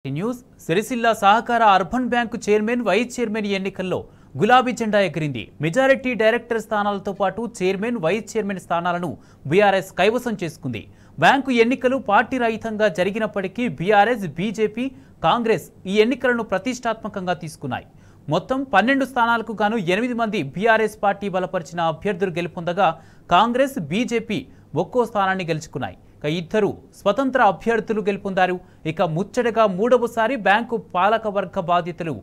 News Sircilla సహకార urban bank chairman vice chairman ఎన్నికల్లో గులాబీ జెండా ఎగిరింది. మెజారిటీ డైరెక్టర్ స్థానాలతో పాటు చైర్మన్ వైస్ చైర్మన్ స్థానాలను బీఆర్ఎస్ కైవసం చేసుకుంది. బ్యాంకు ఎన్నికలు పార్టీ రహితంగా జరిగినప్పటికీ బీఆర్ఎస్, బీజేపీ, కాంగ్రెస్ ఈ ఎన్నికలను ప్రతిష్టాత్మకంగా తీసుకున్నాయి. మొత్తం 12 స్థానాలకు గాను 8 మంది బీఆర్ఎస్ పార్టీ బలపరిచిన అభ్యర్థులు గెలుపొందగా కాంగ్రెస్, బీజేపీ ఒక్కో స్థానాన్ని గెలుచుకున్నాయి. ఇద్దరు స్వతంత్ర అభ్యర్థులు గెలుపొందారు. ఇక ముచ్చటగా మూడవసారి బ్యాంకు పాలకవర్గ బాధ్యతలు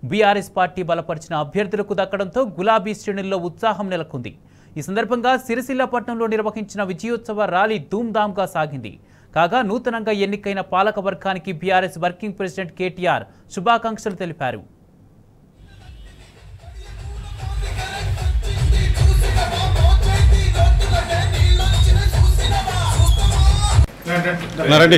బీఆర్ఎస్ పార్టీ బలపరిచిన అభ్యర్థులకు దక్కడంతో గులాబీ శ్రేణుల్లో ఉత్సాహం నెలకొంది. ఈ సందర్భంగా సిరిసిల్ల పట్టణంలో నిర్వహించిన విజయోత్సవ ర్యాలీ ధూమ్ధామ్గా సాగింది. కాగా నూతనంగా ఎన్నికైన పాలకవర్గానికి బీఆర్ఎస్ వర్కింగ్ ప్రెసిడెంట్ కేటీఆర్ శుభాకాంక్షలు తెలిపారు. రండి